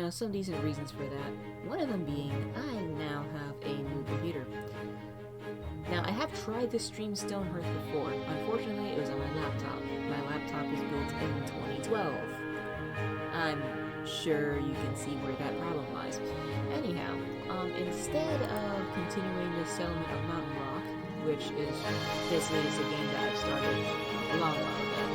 Now, some decent reasons for that. One of them being, I now have a new computer. Now, I have tried to stream Stonehearth before. Unfortunately, it was on my laptop. My laptop was built in 2012. I'm sure you can see where that problem lies. Anyhow, instead of continuing the settlement of Mountain Rock, which is basically a game that I started a long while ago,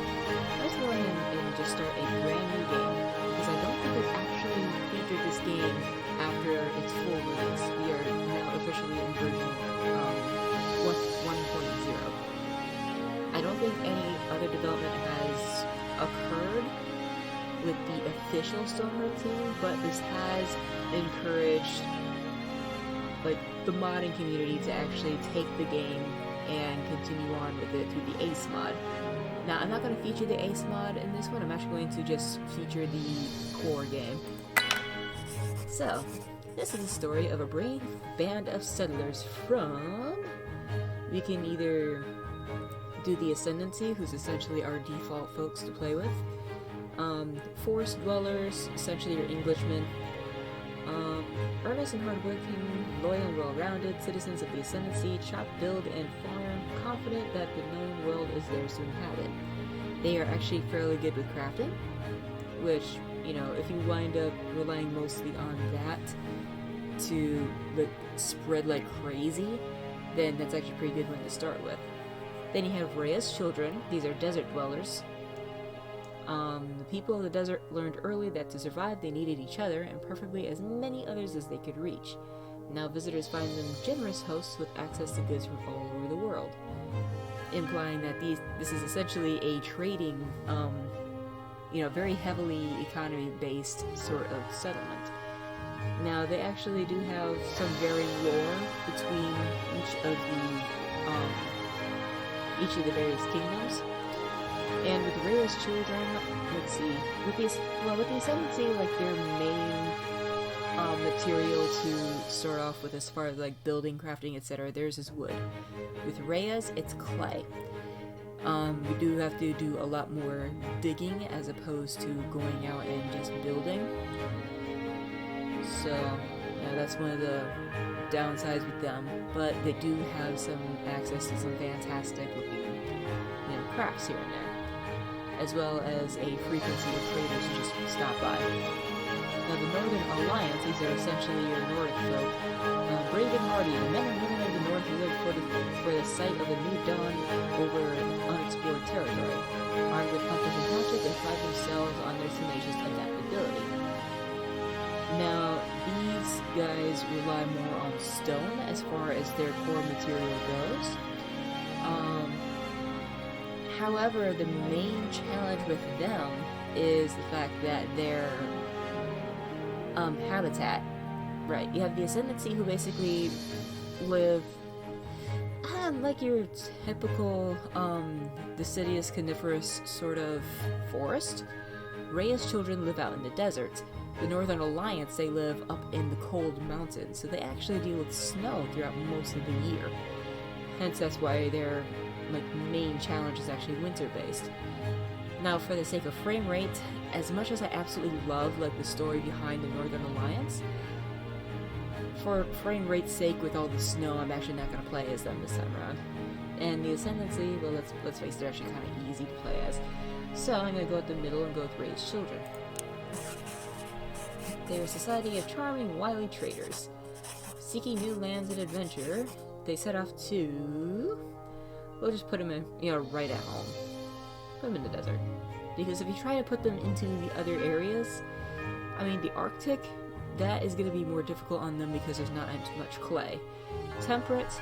let's go ahead and just start a brand new game, because I don't think I've actually featured this game after its full release. We are now officially in version 1.0. I don't think any other development has occurred with the official Stonehearth team, but this has encouraged the modding community to actually take the game and continue on with it through the Ace mod. Now, I'm not going to feature the Ace mod in this one. I'm actually going to just feature the core game. So, this is the story of a brave band of settlers from... We can either do the Ascendancy, who's essentially our default folks to play with. Forest dwellers, essentially your Englishmen. Earnest and hardworking, loyal and well-rounded, citizens of the Ascendancy, chop, build, and farm, confident that the known world is theirs to inhabit. They are actually fairly good with crafting, which, you know, if you wind up relying mostly on that to spread like crazy, then that's actually a pretty good one to start with. Then you have Rayya's children. These are desert dwellers. The people of the desert learned early that to survive they needed each other, and preferably as many others as they could reach. Now visitors find them generous hosts with access to goods from all over the world, implying that this is essentially a trading, very heavily economy-based sort of settlement. Now, they actually do have some varying lore between each of the various kingdoms. And with Rayya's children, let's see, with the Ascendancy, their main material to start off with as far as building, crafting, etc., theirs is wood. With Rayya's, it's clay. We do have to do a lot more digging as opposed to going out and just building. So, yeah, that's one of the downsides with them, but they do have some access to some fantastic looking, crafts here and there, as well as a frequency of traders who just stop by. Now, the Northern Alliance, these are essentially your North folk. Brave and hardy, the men and women of the North live for the sight of a new dawn over unexplored territory. Armed with compass and hatchet, they pride themselves on their tenacious adaptability. Now, these guys rely more on stone as far as their core material goes. However, the main challenge with them is the fact that their habitat. Right, you have the Ascendancy, who basically live like your typical deciduous coniferous sort of forest. Rayya's children live out in the desert. The Northern Alliance, they live up in the cold mountains, so they actually deal with snow throughout most of the year. Hence, that's why their main challenge is actually winter-based. Now, for the sake of frame rate, as much as I absolutely love the story behind the Northern Alliance, for frame rate's sake, with all the snow, I'm actually not going to play as them this time around. And the Ascendancy, well, let's face it, they're actually kind of easy to play as. So I'm going to go with the middle and go with Rayya's children. They're a society of charming, wily traders. Seeking new lands and adventure, they set off to... We'll just put them in, right at home. Put them in the desert. Because if you try to put them into the other areas, the Arctic, that is going to be more difficult on them because there's not too much clay. Temperate,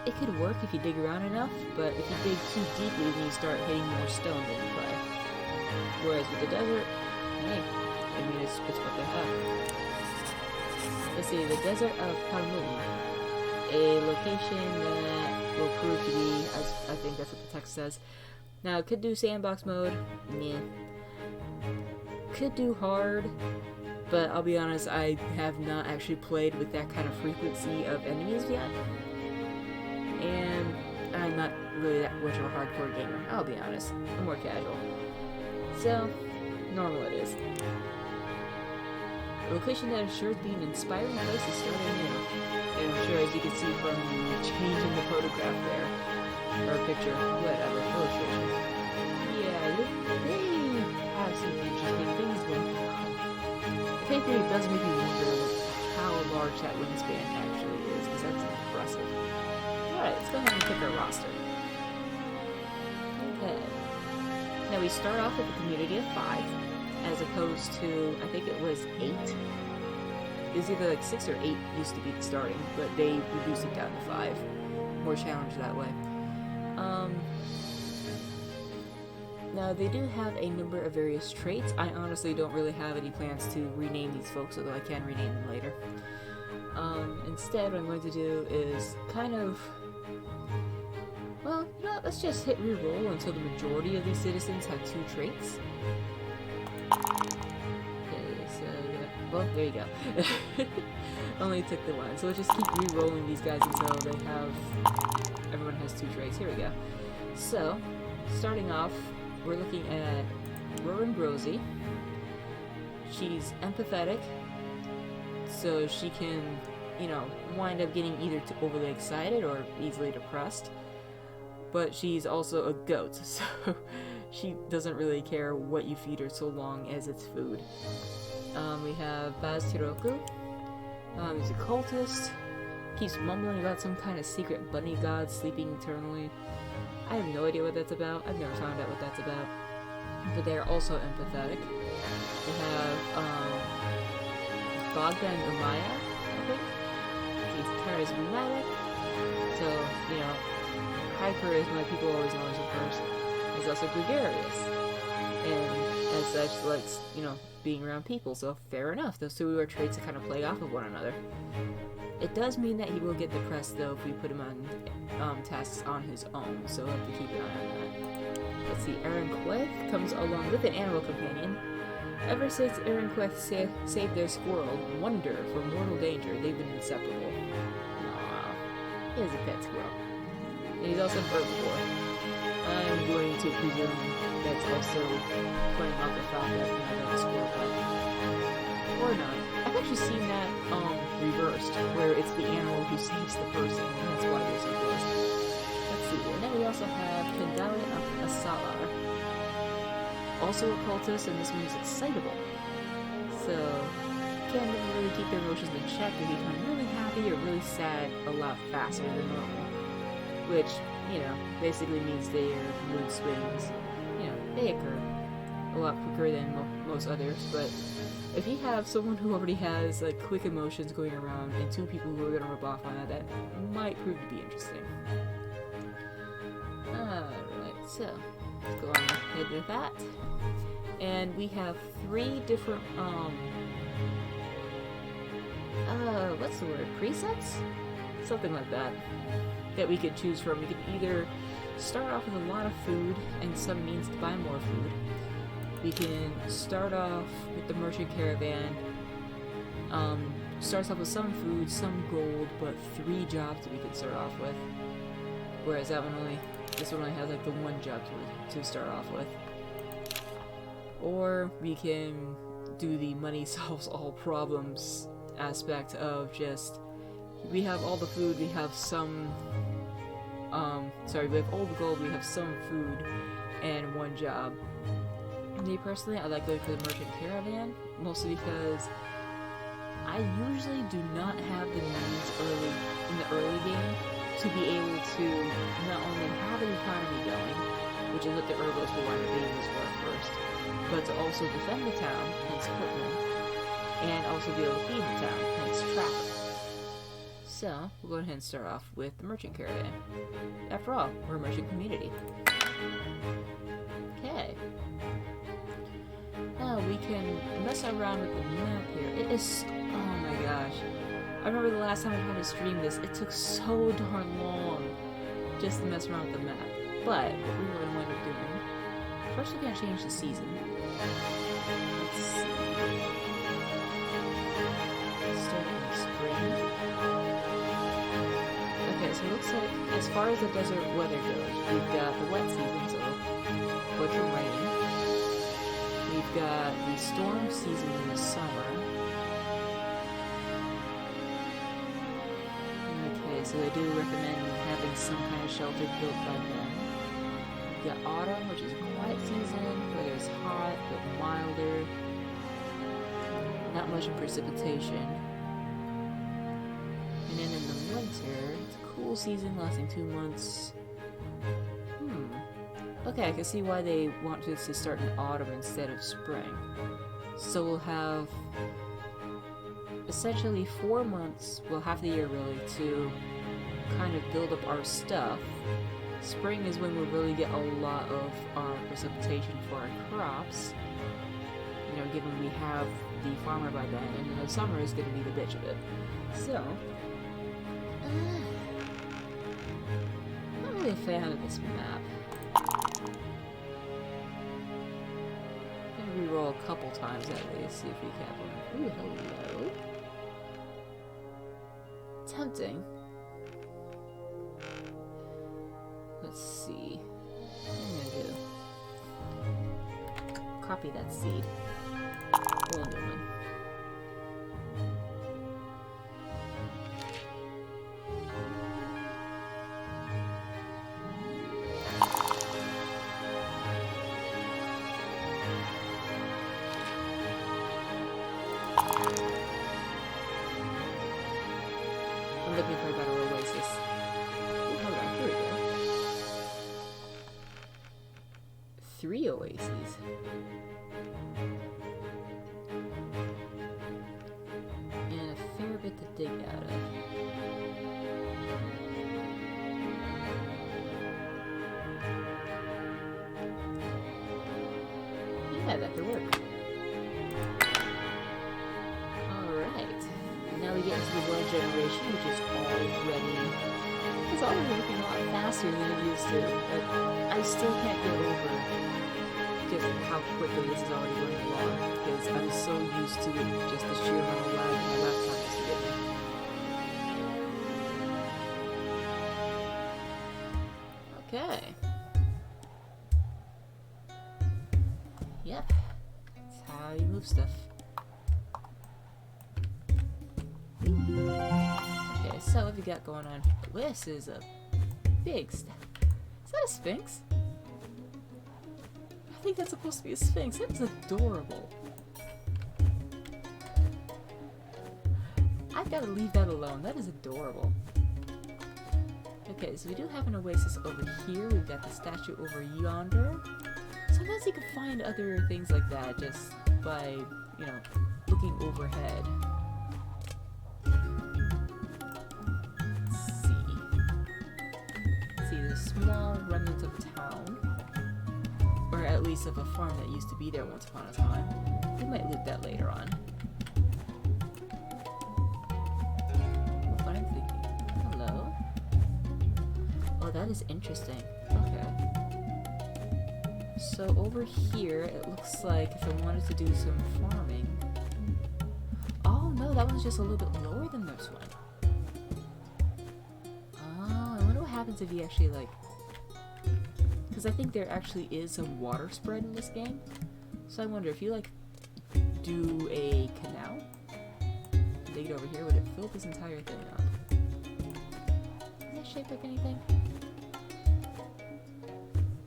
it could work if you dig around enough, but if you dig too deeply, then you start hitting more stone than you clay. Whereas with the desert, hey, it's what they have. Let's see, the desert of Palmun, a location that will prove to be, as I think that's what the text says. Now, it could do sandbox mode, meh. Could do hard, but I'll be honest, I have not actually played with that kind of frequency of enemies yet. And I'm not really that much of a hardcore gamer, I'll be honest. I'm more casual. So, normal it is. A location that is sure to be an inspiring place to start anew. And I'm sure, as you can see from the change in the photograph there, or picture, whatever, illustration. Yeah, they have some interesting things going on. If anything, it does make me wonder how large that wingspan actually is, because that's impressive. Alright, let's go ahead and pick our roster. Okay. Now we start off with a community of 5, as opposed to, I think it was 8. It was either like 6 or 8 used to be starting, but they reduced it down to 5. More challenge that way. Now they do have a number of various traits. I honestly don't really have any plans to rename these folks, although I can rename them later. Instead, what I'm going to do is kind of... Well, you know what, let's just hit reroll until the majority of these citizens have 2 traits. Okay, so, well, there you go. Only took the 1. So we'll just keep re-rolling these guys until they have... Everyone has 2 traits. Here we go. So, starting off, we're looking at Rowan Rosie. She's empathetic, so she can, you know, wind up getting either too overly excited or easily depressed. But she's also a goat, so she doesn't really care what you feed her so long as it's food. We have Baz Tiroku. He's a cultist. Keeps mumbling about some kind of secret bunny god sleeping eternally. I have no idea what that's about. I've never found out what that's about. But they are also empathetic. We have Bogdan Umaya, I think. He's charismatic. So, you know, high charisma, people always know him first. He's also gregarious. And as such, likes, you know, being around people. So fair enough. Those 2 are traits that kind of play off of one another. It does mean that he will get depressed, though, if we put him on tasks on his own, so we'll have to keep an eye on that. Let's see, Aaron Queth comes along with an animal companion. Ever since Aaron Queth saved their squirrel, Wonder, from mortal danger, they've been inseparable. Aww, he is a pet squirrel. And he's also herbivore. I'm going to presume that's also playing off the fact that, you know, that's a squirrel pet. Or not. I've actually seen that reversed, where it's the animal who saves the person, and that's why they're so close. Let's see, and then we also have Kendali Asala, also a cultist, and this one is excitable. So, can never really keep their emotions in check and become really happy or really sad a lot faster than normal. Which, you know, basically means their mood swings, you know, they occur a lot quicker than most others, but if you have someone who already has like quick emotions going around and 2 people who are going to rub off on that, that might prove to be interesting. Alright, so let's go on ahead with that. And we have 3 different, what's the word? Presets? Something like that. That we could choose from. We could either start off with a lot of food and some means to buy more food. We can start off with the merchant caravan. Starts off with some food, some gold, but 3 jobs that we can start off with. Whereas this one only has like the 1 job to start off with. Or we can do the money solves all problems aspect of just, we have all the food, we have some, we have all the gold, we have some food, and 1 job. Me personally, I like going for the merchant caravan, mostly because I usually do not have the means in the early game to be able to not only have an economy going, which is what the Urbos will wind up being used for first, but to also defend the town, hence Portland, and also be able to feed the town, hence traffic. So, we'll go ahead and start off with the merchant caravan. After all, we're a merchant community. Okay. Now we can mess around with the map here. It is... oh my gosh. I remember the last time I tried to stream this, it took so darn long just to mess around with the map. But, what we were going to wind up doing... First we're going to change the season. Let's see... Start in the spring. Okay, so it looks like, as far as the desert weather goes, we've got the wet season, so bunch of rain. We've got the storm season in the summer. so I do recommend having some kind of shelter built by then. We've got autumn, which is a quiet season, where it's hot but milder. Not much in precipitation. And then in the winter, it's a cool season lasting 2 months. Okay, I can see why they want this to start in autumn instead of spring. So we'll have essentially 4 months, well, half the year really, to kind of build up our stuff. Spring is when we'll really get a lot of our precipitation for our crops. You know, given we have the farmer by then, and then the summer is going to be the bitch of it. So, not really a fan of this map. Gonna reroll a couple times at least, see if we can have one. Ooh, hello. Tempting. Let's see. What am I gonna do? Copy that seed. Roll a new one. I'm looking for a better oasis. Ooh, hold on, here we go. 3 oases. And a fair bit to dig out of. Yeah, that could work. Alright. Now we get into the world generation, which is already... It's already working a lot faster than it used to, but I still can't get over just how quickly this is already going along, because I'm so used to it, just the sheer amount of lag my laptop used to give me. Okay. Yep. That's how you move stuff. Okay, so what have we got going on here? This is a big Is that a sphinx? I think that's supposed to be a sphinx. That is adorable. I've got to leave that alone. That is adorable. Okay, so we do have an oasis over here. We've got the statue over yonder. Sometimes you can find other things like that just by, you know, looking overhead. A small remnant of town, or at least of a farm that used to be there once upon a time. We might loot that later on. What I'm thinking. Hello? Oh, that is interesting. Okay. So over here, it looks like if I wanted to do some farming... Oh no, that one's just a little bit lower than this one. Happens if you actually like, because I think there actually is some water spread in this game, so I wonder if you like do a canal, dig it over here, would it fill this entire thing up? Is that shaped like anything?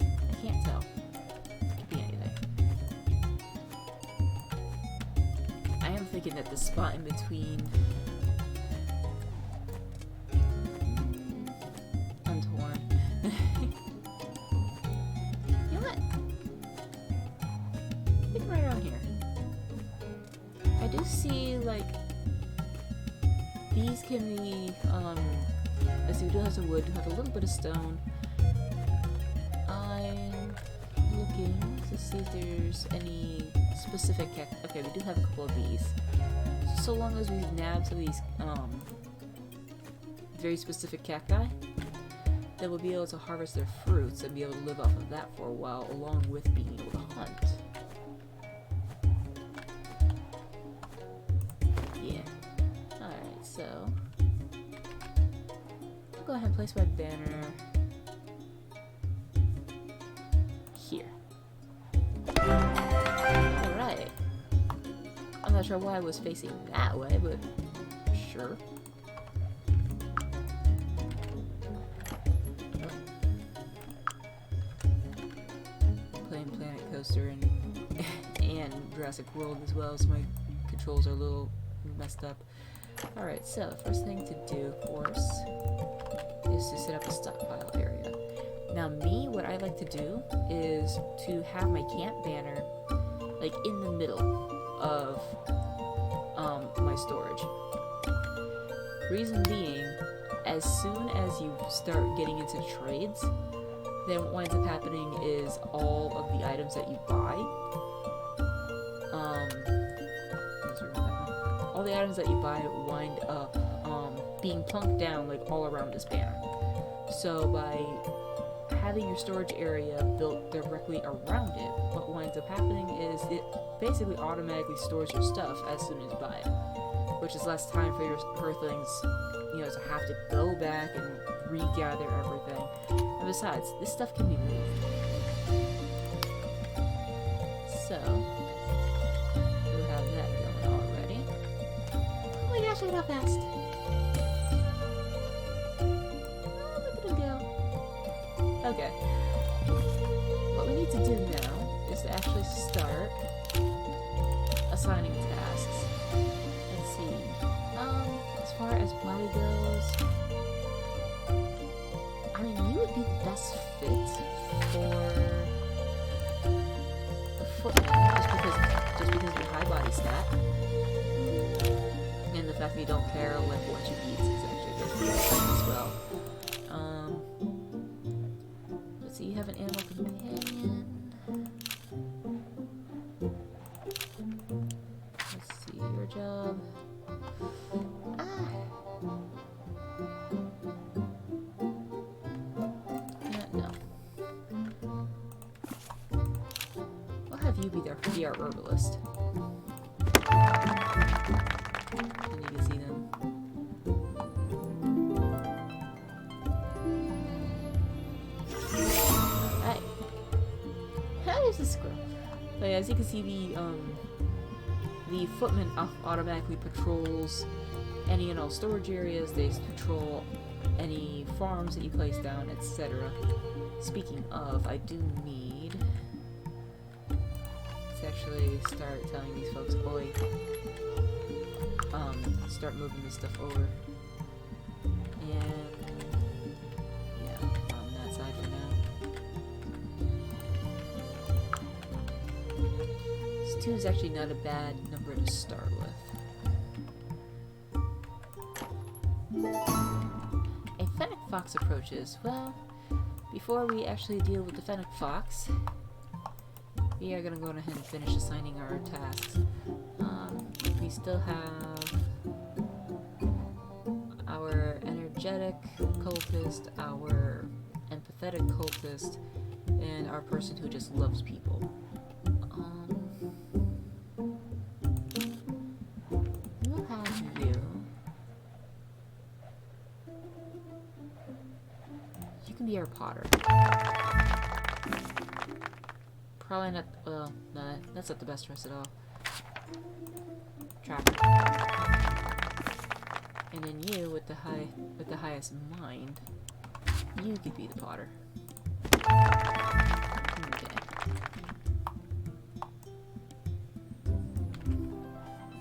I can't tell. It could be anything. I am thinking that the spot in between see, like, these can be, let's see, we do have some wood, we have a little bit of stone. I'm looking to see if there's any specific okay, we do have a couple of these. So long as we nab some of these, very specific cacti, then we'll be able to harvest their fruits and be able to live off of that for a while, along with being able to hunt. So, I'll go ahead and place my banner here. Alright. I'm not sure why I was facing that way, but sure. Coaster and Jurassic World as well, so my controls are a little messed up. Alright, so first thing to do, of course, is to set up a stockpile area. Now me, what I like to do is to have my camp banner like in the middle of my storage. Reason being, as soon as you start getting into trades, then what winds up happening is all of the items that you buy, all the items that you buy wind up being plunked down like all around this banner. So by having your storage area built directly around it, what winds up happening is it basically automatically stores your stuff as soon as you buy it, which is less time for your Earthlings, you know, to have to go back and regather everything. And besides, this stuff can be moved. So we'll have that going already. Oh my gosh, look at how fast! Okay. What we need to do now is to actually start assigning tasks. Let's see. As far as body goes, I mean, you would be the best fit for the footman, just because of your high body stat, and the fact that you don't care with what you eat is actually good for your health as well. So you have an animal companion. Let's see your job. No. We'll have you be our herbalist. And you can see them. The squirrel. So yeah, as you can see, the footman automatically patrols any and all storage areas. They patrol any farms that you place down, etc. Speaking of, I do need to actually start telling these folks, oi, start moving this stuff over. And yeah, on that side for now. 2 is actually not a bad number to start with. A fennec fox approaches. Well, before we actually deal with the fennec fox, we are going to go ahead and finish assigning our tasks. We still have our energetic cultist, our empathetic cultist, and our person who just loves people. We'll have you. You can be our potter. Probably not. Well, no, that's not the best choice at all. Trapper. And then you, with the highest mind, you could be the potter. Okay.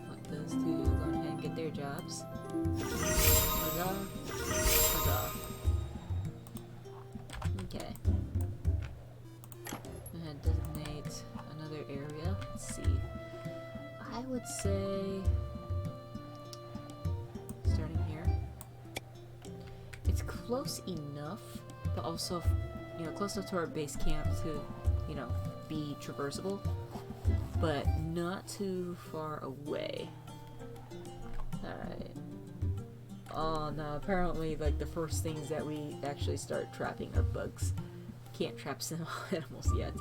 Let those two go ahead and get their jobs. Huzzah. Huzzah. Okay. I'm gonna designate another area. Let's see. I would say starting here. It's close enough, but also, you know, close enough to our base camp to, you know, be traversable, but not too far away. Alright. Oh no, apparently, like, the first things that we actually start trapping are bugs. Can't trap small animals yet.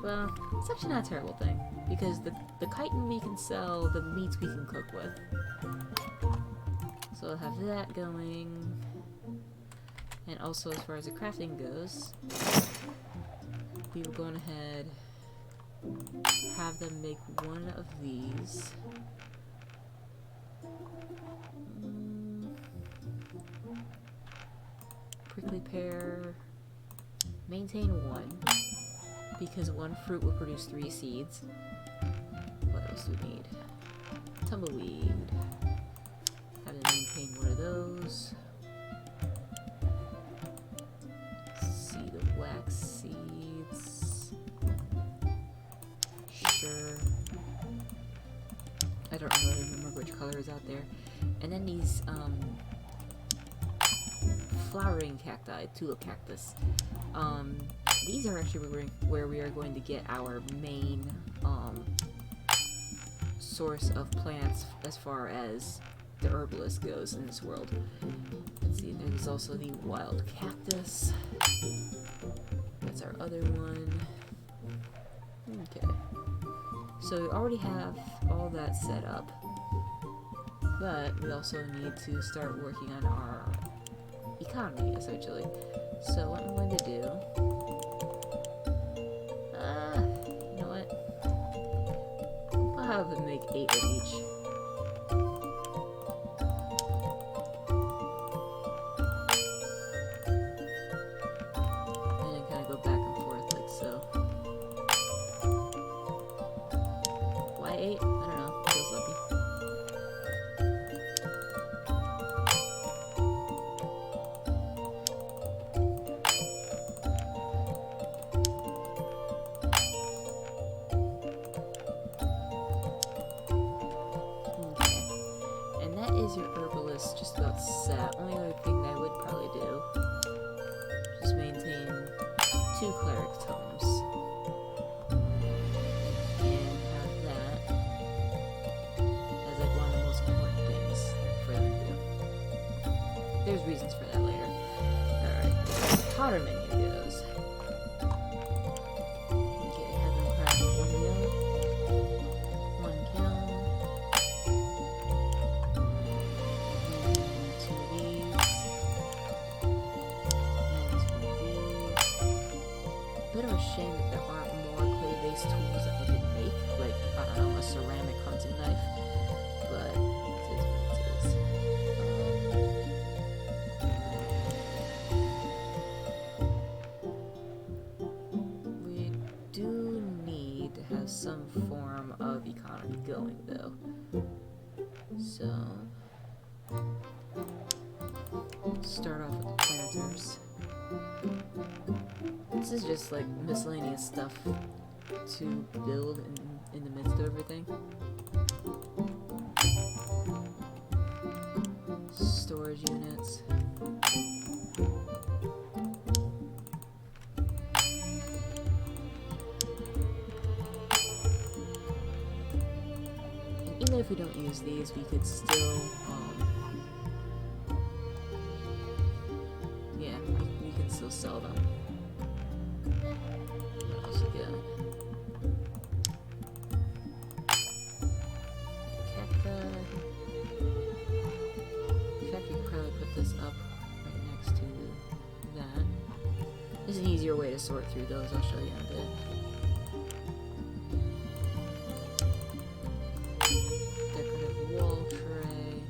Well, it's actually not a terrible thing, because the chitin we can sell, the meats we can cook with. So I'll have that going. And also, as far as the crafting goes, we will go ahead, have them make one of these. Prickly pear, maintain one. because one fruit will produce 3 seeds. What else do we need? Tumbleweed. Have to maintain one of those. Let's see, the wax seeds. Sure. I don't really remember which color is out there. And then these flowering cacti, tulip cactus. These are actually where we are going to get our main source of plants as far as the herbalist goes in this world. Let's see, there's also the wild cactus. That's our other one. Okay. So we already have all that set up, but we also need to start working on our economy, essentially. So what I'm going to do, you know what? I'll have them make 8 of each. And then kind of go back and forth like so. Why 8? I don't know. Feels lucky. Your herbalist just about set. Only other thing that I would probably do is maintain 2 cleric tomes and have that as like one of the most important things for them to do. There's reasons for that later. Alright, powder menu goes. Okay, have them craft 1 meal, 1 kiln. Bit of a shame that there aren't more clay-based tools that I could make, like, I don't know, a ceramic hunting knife, but it is what it is. We do need to have some form of economy going, though. So, start off with the planters. This is just like miscellaneous stuff to build in the midst of everything. Storage units. And even if we don't use these, we could still, yeah, we can still sell them. There's an easier way to sort through those, I'll show you in a bit. Decorative wall tray.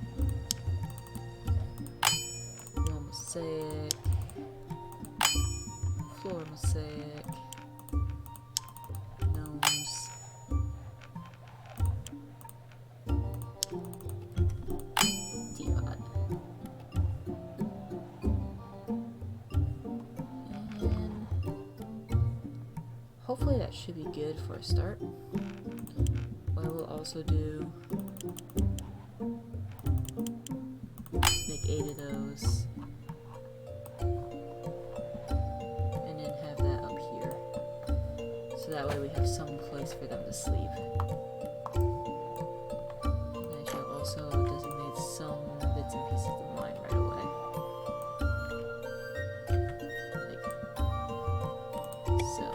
Wall mosaic. Floor mosaic. Gnomes. Teapot. Hopefully that should be good for a start. What I will also do is make 8 of those. And then have that up here. So that way we have some place for them to sleep. And I shall also designate some bits and pieces of mine right away. Like so.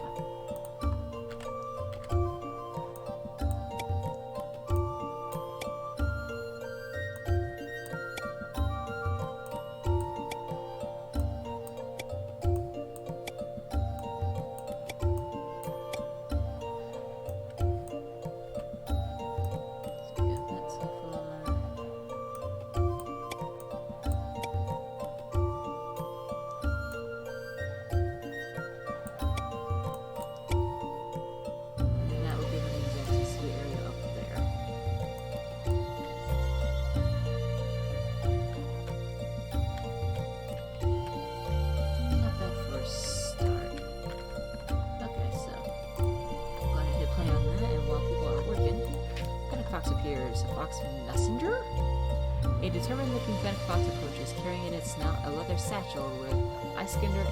determined-looking fat fox approaches, carrying in its snout a leather satchel with Iskander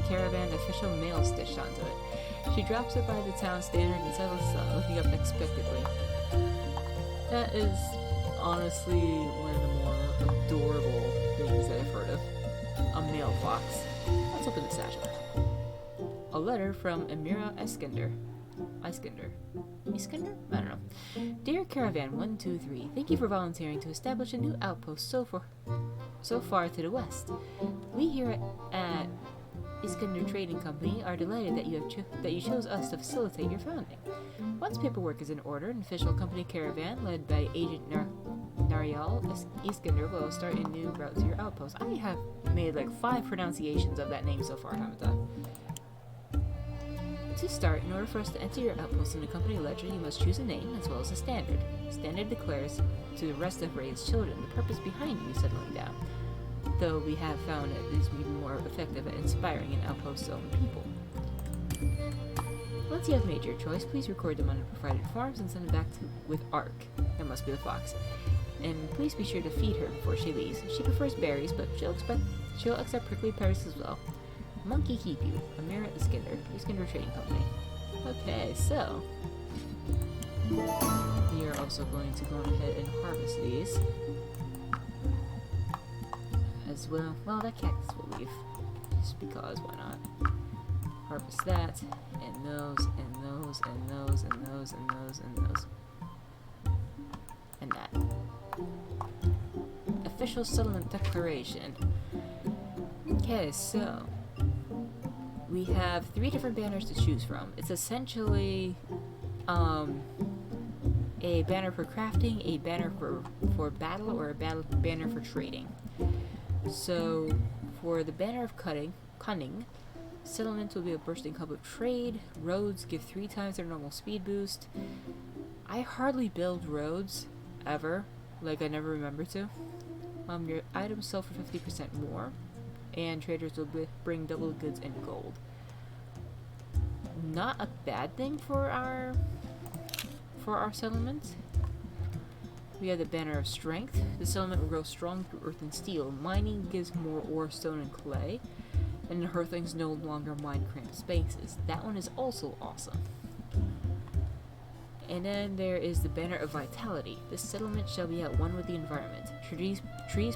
Caravan official mail stitched onto it. She drops it by the town standard and settles looking up expectantly. That is honestly one of the more adorable things that I've heard of. A male fox. Let's open the satchel. A letter from Amira Iskander. Iskander? I don't know. Dear Caravan 123, thank you for volunteering to establish a new outpost so far to the west. We here at Iskander Trading Company are delighted that you chose us to facilitate your founding. Once paperwork is in order, an official company caravan led by Agent Narial Iskander will start a new route to your outpost. I have made like 5 pronunciations of that name so far, haven't I? To start, in order for us to enter your outpost in the company ledger, you must choose a name as well as a standard. Standard declares to the rest of Ray's children the purpose behind you settling down, though we have found it is even more effective at inspiring an outpost's own people. Once you have made your choice, please record them on the provided forms and send them back with Ark. That must be the fox. And please be sure to feed her before she leaves. She prefers berries, but she'll accept prickly pears as well. Monkey keep you. Amira Iskander Trading Company. Okay, so we are also going to go ahead and harvest these. As well. Well, that cactus will leave. Just because, why not? Harvest that, and those, and those, and those, and those, and those, and those. And that. Official settlement declaration. Okay, so we have 3 different banners to choose from. It's essentially a banner for crafting, a banner for battle, or a banner for trading. So for the banner of cunning, settlements will be a bursting hub of trade. Roads give 3 times their normal speed boost. I hardly build roads ever, like I never remember to. Your items sell for 50% more, and traders will bring double goods and gold. Not a bad thing for our settlement. We have the banner of strength. The settlement will grow strong through earth and steel. Mining gives more ore, stone, and clay, and the earthlings no longer mine cramped spaces. That one is also awesome. And then there is the banner of vitality. This settlement shall be at one with the environment. Trees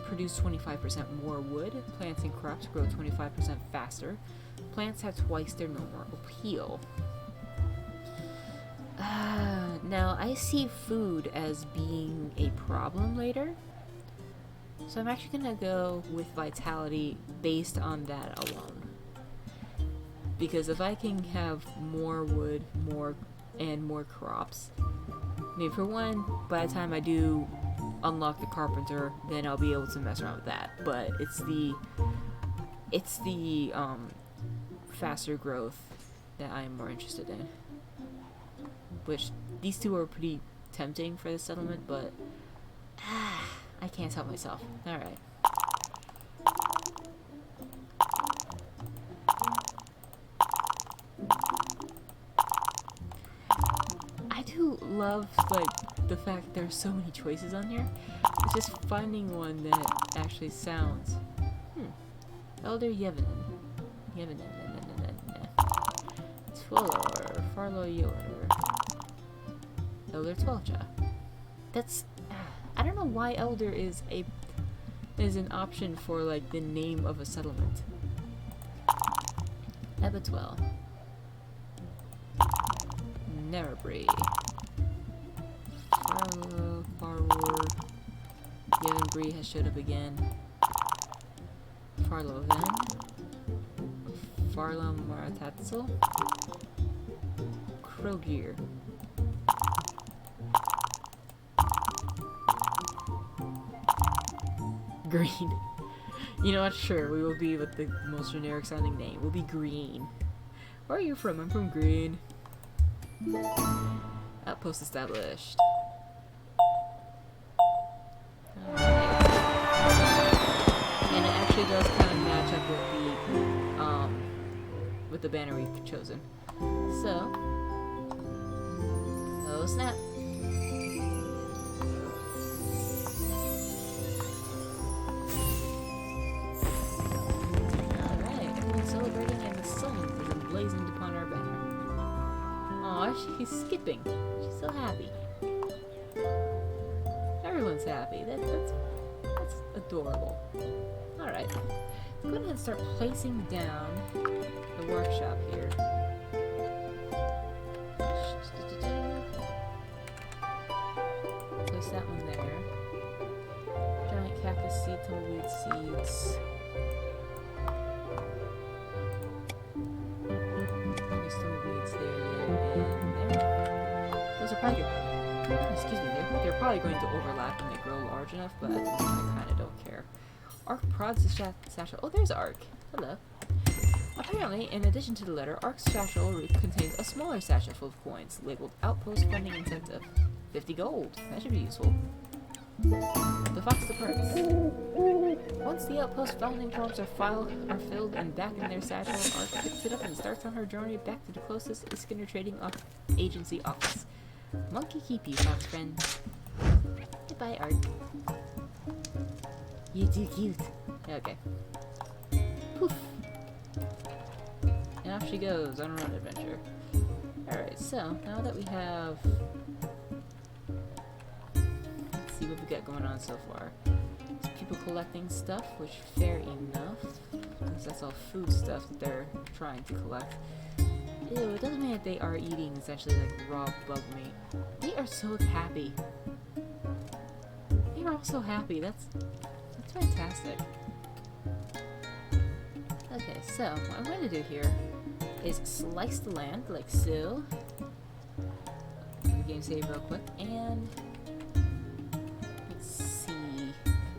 produce 25% more wood. Plants and crops grow 25% faster. Plants have twice their normal appeal. Now, I see food as being a problem later. So I'm actually going to go with vitality based on that alone. Because if I can have more wood, more crops, I mean, for one, by the time I do unlock the carpenter, then I'll be able to mess around with that. But it's the faster growth that I'm more interested in. Which these 2 are pretty tempting for the settlement, but I can't help myself. All right. I do love the fact there's so many choices on here. It's just finding one that actually sounds. Elder Yevenen. Twilor. Farlo Yor. Elder Twelcha. That's. I don't know why Elder is an option for the name of a settlement. Ebetwell. Nerabri. Farlo, Farward. Yevenbree has showed up again. Farloven. Farlam Maratatzel. Krogir. Green. You know what? Sure, we will be with the most generic sounding name. We'll be Green. Where are you from? I'm from Green. Outpost established. Alright. And it actually does kind of match up with the banner we've chosen. So, oh snap. celebrating and the sun is emblazoned upon our banner. Aw, she's skipping. She's so happy. Everyone's happy. That's adorable. Alright. Let's go ahead and start placing down the workshop here. Place that one there. Giant cactus seed, tumbleweed seeds. There's tumbleweeds there, and there. Those are probably excuse me, they're probably going to overlap when they grow large enough, but I kind of don't care. Ark prods the satchel. Oh, there's Ark. Hello. Apparently, in addition to the letter, Ark's satchel contains a smaller satchel full of coins, labeled Outpost Funding Incentive. 50 gold. That should be useful. The fox departs. Once the outpost founding forms are filled and back in their satchel, Ark picks it up and starts on her journey back to the closest Iskander Trading Agency office. Monkey keep you, fox friend. Goodbye, Ark. You too cute. Okay. Poof. And off she goes on her own adventure. Alright, so now that we have... Let's see what we got going on so far. There's people collecting stuff, which fair enough. Because that's all food stuff that they're trying to collect. Ew, it doesn't mean that they are eating essentially like raw bug meat. They are so happy. They are all so happy. That's fantastic. Okay, so what I'm going to do here is slice the land like so. Game save real quick, and let's see.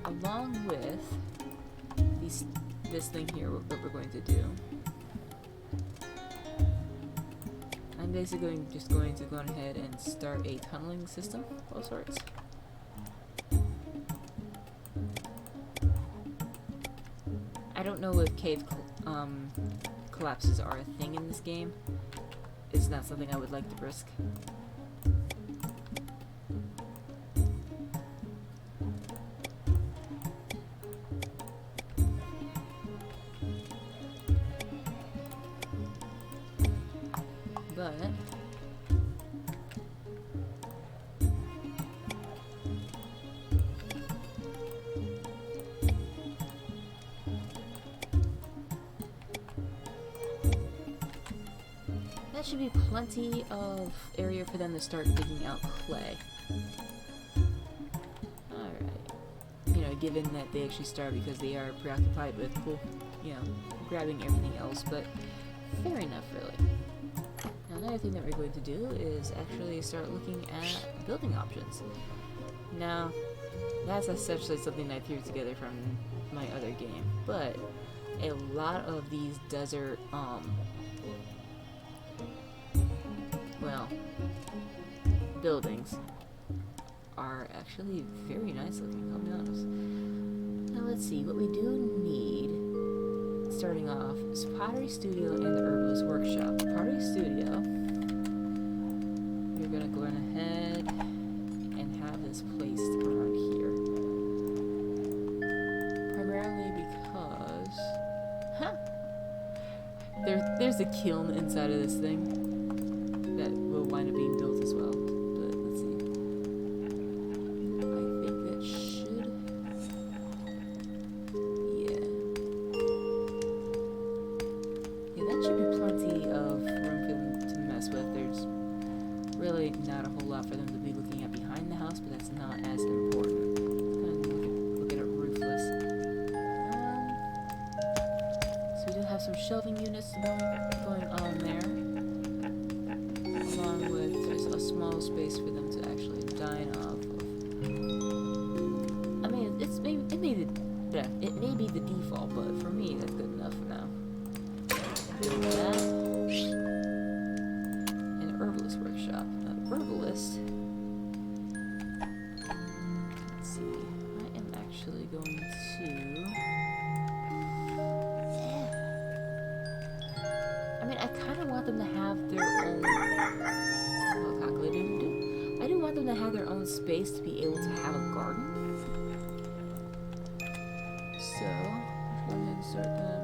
Along with this thing here, what we're going to do. I'm basically just going to go ahead and start a tunneling system of sorts. I don't know if cave collapses are a thing in this game. It's not something I would like to risk. But that should be plenty of area for them to start digging out clay. Alright. You know, given that they actually start because they are preoccupied with, grabbing everything else, but fair enough, really. Now, another thing that we're going to do is actually start looking at building options. Now, that's essentially something I threw together from my other game, but a lot of these desert, buildings are actually very nice looking, I'll be honest. Now let's see, what we do need, starting off, is Pottery Studio and the Herbalist Workshop. Pottery Studio, you're gonna go ahead and have this placed around here. Primarily because, there's a kiln inside of this thing that will wind up being built as well. Not a whole lot for them to be looking at behind the house, but that's not as important. Let's kind of look at it roofless. So we do have some shelving units going on there, along with just a small space for them to actually dine off of. I mean, it may be the default, but for me, that's good enough for now. Build that. An herbalist workshop. Herbalist. Let's see. I am actually going to. I mean, I kind of want them to have their own. Well, calculator to do. I do want them to have their own space to be able to have a garden. So, go ahead and start them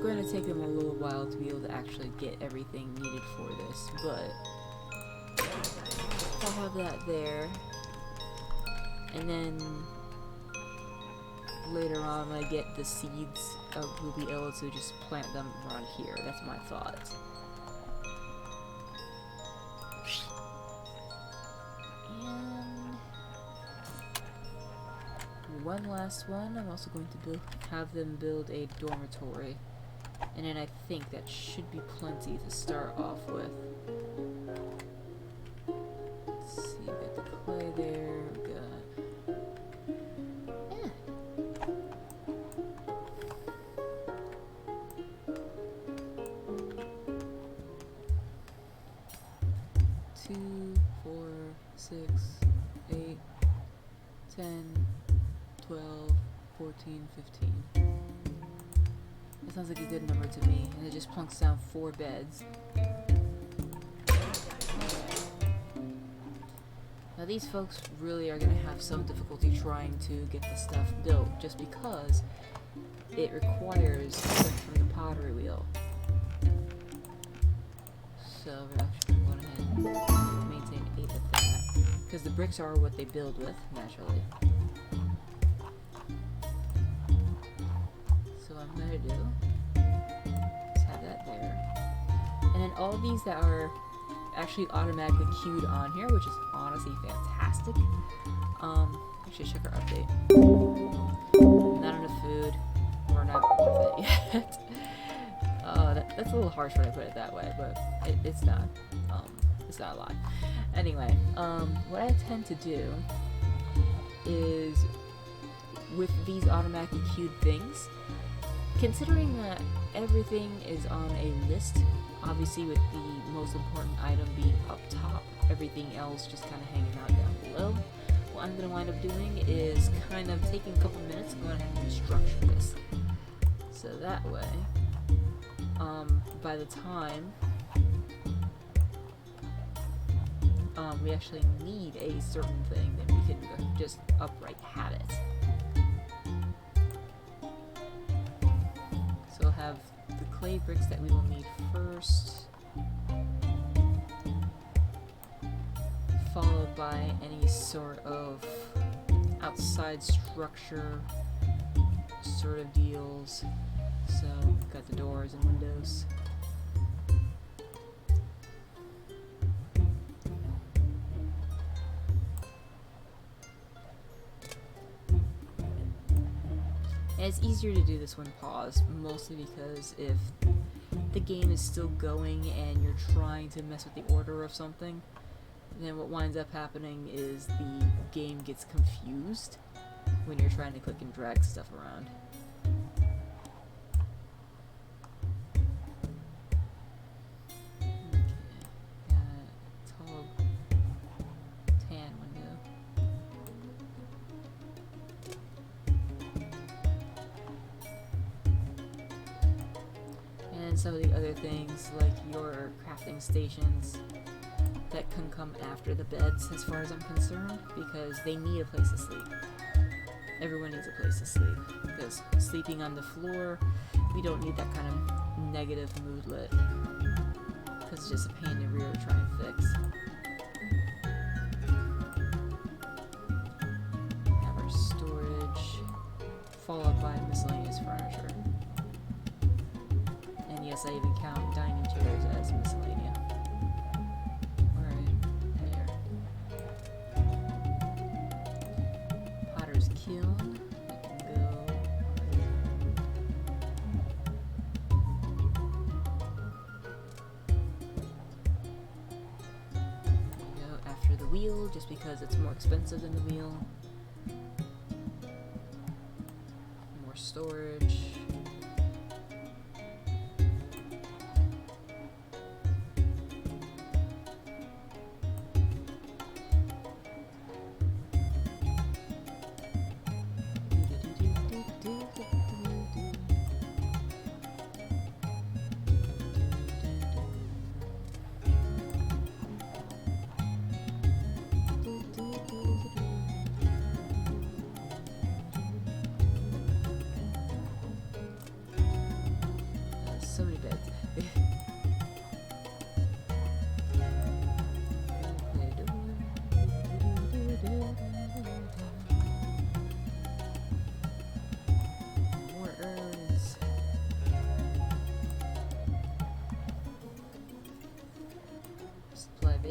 going to take them a little while to be able to actually get everything needed for this, but I'll have that there. And then later on, when I get the seeds, we'll be able to just plant them around here. That's my thought. And one last one. I'm also going to have them build a dormitory. And then I think that should be plenty to start off with. Let's see, we got the clay there, we got... Yeah. 2, 4, 6, 8, 10, 12, 14, 15. That sounds like a good number to me, and it just plunks down 4 beds. Now these folks really are going to have some difficulty trying to get the stuff built, just because it requires stuff from the pottery wheel. So we're actually going to go ahead and maintain 8 of that, because the bricks are what they build with, naturally. So what I'm going to do is have that there. And then all these that are actually automatically queued on here, which is honestly fantastic. Actually check our update. Not enough food. We're not with it yet. That's a little harsh when I put it that way, but it's not. It's not a lie. Anyway, what I tend to do is with these automatically queued things, considering that everything is on a list, obviously with the most important item being up top, everything else just kind of hanging out down below. What I'm going to wind up doing is kind of taking a couple minutes and going ahead and structure this. So that way, by the time we actually need a certain thing, then we can just upright have it. So we'll have the clay bricks that we will need first, followed by any sort of outside structure sort of deals. So we've got the doors and windows. And it's easier to do this when paused, mostly because if the game is still going and you're trying to mess with the order of something, then what winds up happening is the game gets confused when you're trying to click and drag stuff around. Okay, got tall tan window. And some of the other things, like your crafting stations, that can come after the beds as far as I'm concerned, because they need a place to sleep. Everyone needs a place to sleep, because sleeping on the floor, we don't need that kind of negative moodlet, because it's just a pain in the rear to try and fix. Have our storage, followed by miscellaneous furniture. And yes, I even count dining chairs as miscellaneous. Kiln. That can go. There we go. After the wheel, just because it's more expensive than the wheel. More storage.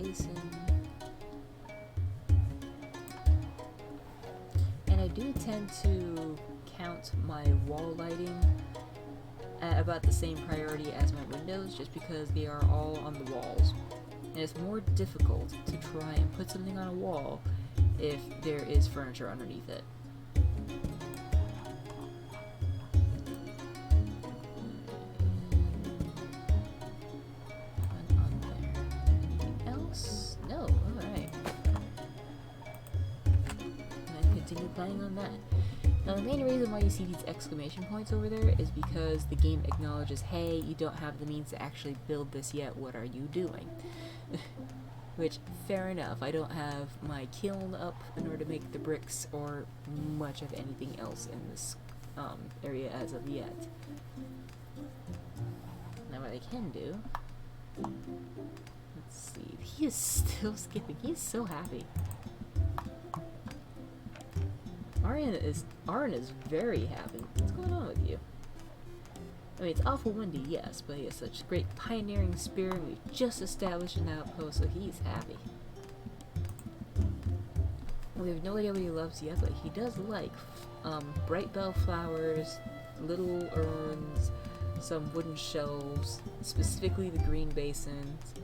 basin. And I do tend to count my wall lighting at about the same priority as my windows, just because they are all on the walls. And it's more difficult to try and put something on a wall if there is furniture underneath it. Anything else? No, alright. And continue playing on that. Now the main reason why you see these exclamation points over there is because the game acknowledges, hey, you don't have the means to actually build this yet, what are you doing? Which, fair enough, I don't have my kiln up in order to make the bricks or much of anything else in this area as of yet. Now what I can do, let's see, he is still skipping, he is so happy. Aryan is very happy. What's going on with you? I mean, it's awful windy, yes, but he has such great pioneering spirit. We've just established an outpost, so he's happy. We have no idea what he loves yet, but he does like bright bell flowers, little urns, some wooden shelves, specifically the green basins.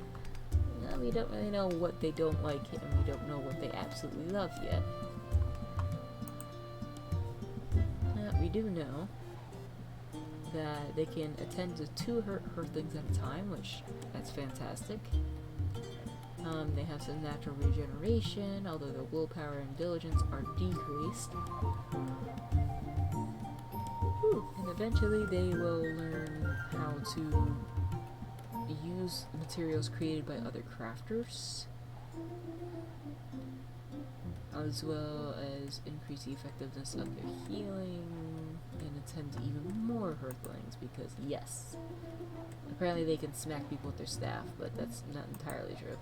We don't really know what they don't like, and we don't know what they absolutely love yet. We do know that they can attend to 2 Earthlings at a time, which that's fantastic. They have some natural regeneration, although their willpower and diligence are decreased. And eventually they will learn how to use materials created by other crafters, as well as increase the effectiveness of their healing and attend to even more Earthlings, because yes, apparently they can smack people with their staff, but that's not entirely true.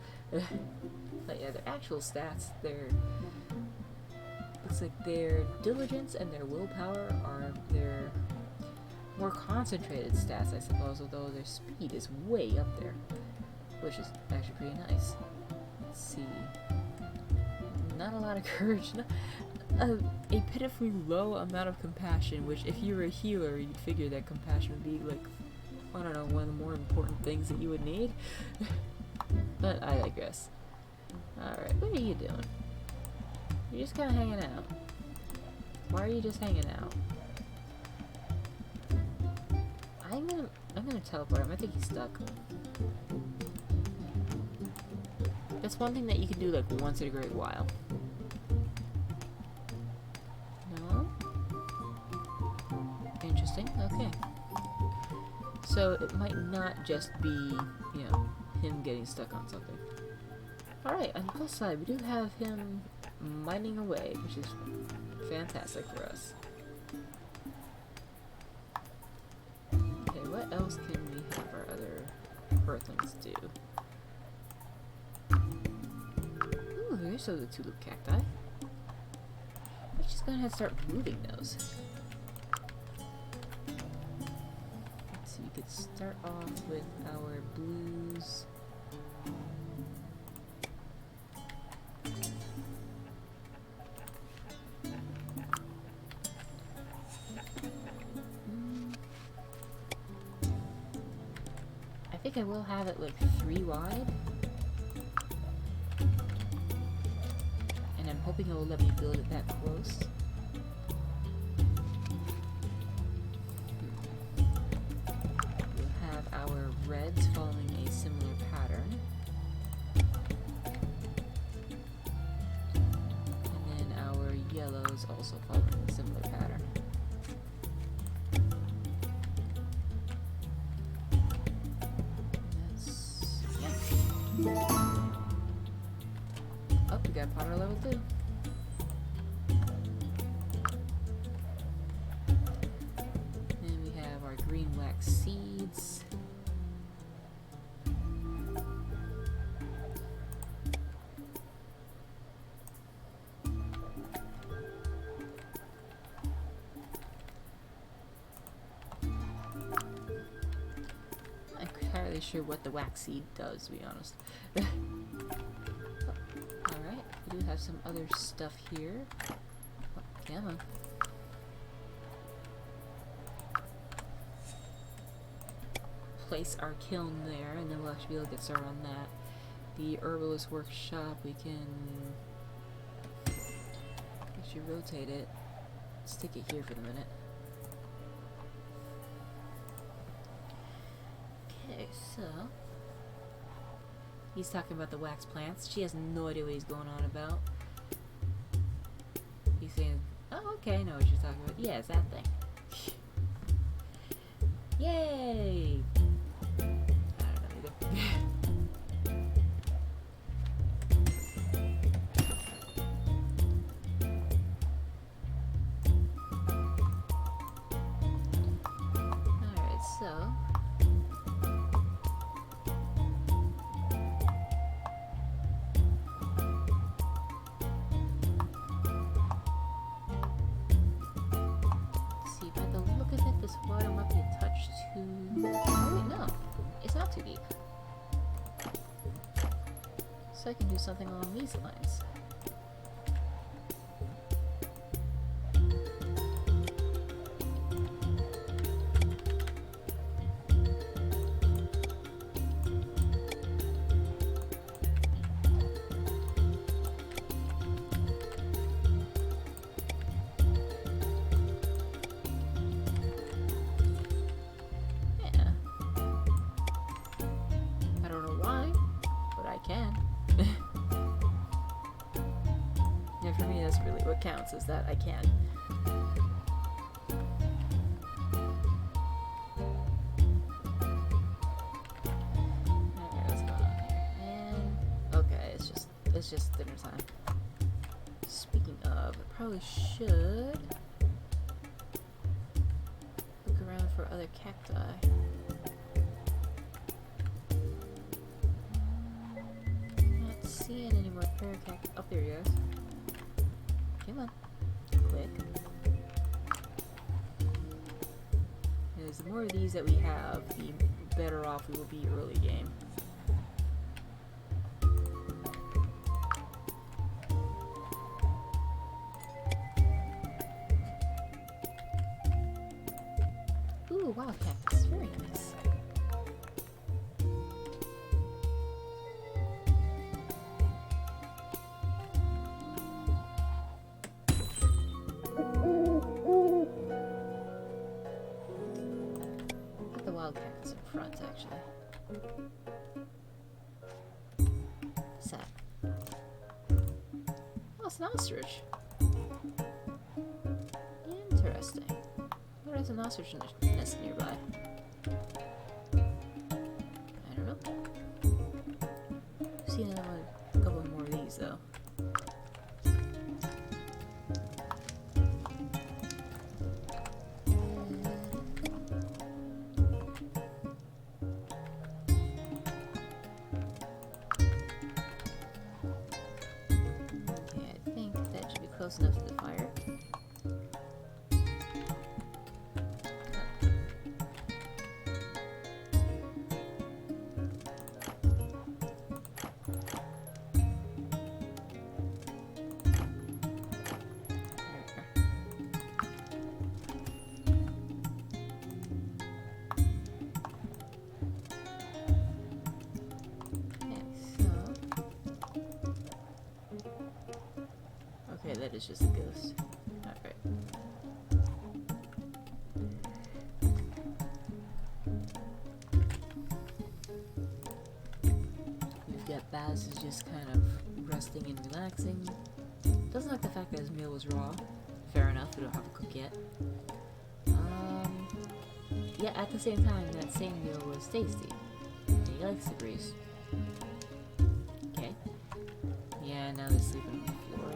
But yeah, their actual stats, looks like their diligence and their willpower are their more concentrated stats, I suppose, although their speed is way up there, which is actually pretty nice. Let's see. Not a lot of courage. A pitifully low amount of compassion, which if you were a healer, you'd figure that compassion would be like, I don't know, one of the more important things that you would need. But I digress. Alright, what are you doing? You're just kind of hanging out. Why are you just hanging out? I'm gonna teleport him. I think he's stuck. That's one thing that you can do like once in a great while. No? Interesting, okay. So it might not just be, you know, him getting stuck on something. Alright, on the plus side, we do have him mining away, which is fantastic for us. Okay, what else can we have our other Earthlings do? Ooh, there's those tulip cacti. We're just gonna have to start moving those. Let's see, we could start off with our blues. I think I will have it like 3 wide. And I'm hoping it will let me build it that close. We'll have our reds following a similar pattern. And then our yellows also following a similar pattern. Oh, we got Potter level 2. And we have our green wax seeds. I'm not entirely sure what the wax seed does, to be honest. have some other stuff here. Oh, come on. Place our kiln there, and then we'll actually be able to get started on that. The herbalist workshop, we can actually rotate it, stick it here for the minute. Okay, so he's talking about the wax plants. She has no idea what he's going on about. He's saying, oh, okay, I know what you're talking about. Yeah, it's that thing. Yay! I don't know either. Alright, so let's see, by the look of it, this water might be a touch too... Oh wait, no. It's not too deep. So I can do something along these lines. Counts as that I can. Alright, what's going on here? And okay, it's just dinner time. Speaking of, I probably should look around for other cacti. Not seeing any more paracacti. Oh, there he is. Come on, quick. Because the more of these that we have, the better off we will be early game. Ooh, wild cactus, very nice. An ostrich. Interesting. What is an ostrich nest nearby? I don't know. I've seen a couple more of these though. Close enough to the fire. Okay, that is just a ghost. Alright. We've got Baz is just kind of resting and relaxing. Doesn't like the fact that his meal was raw. Fair enough, we don't have a cook yet. Yeah, at the same time, that same meal was tasty. And he likes the grease. Okay. Yeah, now they're sleeping on the floor.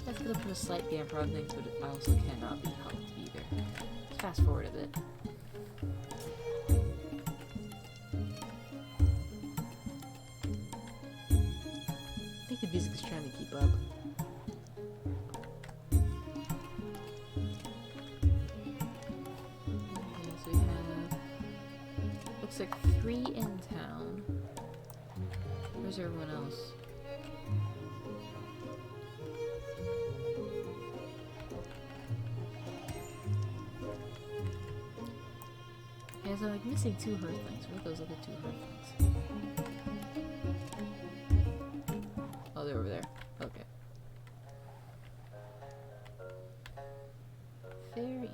That's gonna put a slight damper on things, but it also cannot be helped either. Let's fast forward a bit. I think the music is trying to keep up. Okay, so we have... looks like 3 in town. Where's everyone else? Yeah, so I'm like missing 2 Hearthlings. Where are those other 2 Hearthlings? Oh, they're over there. Okay. Fair enough.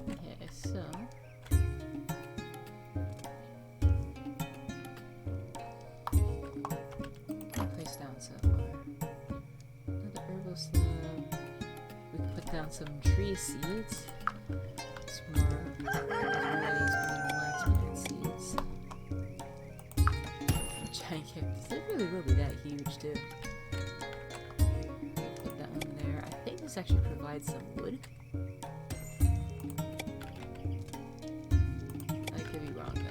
Okay, so I'll place down some more. Another herbal slab. We can put down some tree seeds. Some more of these green seeds. Giant cactus. They really will be that huge too. Put that one there. I think this actually provides some wood. I could be wrong though.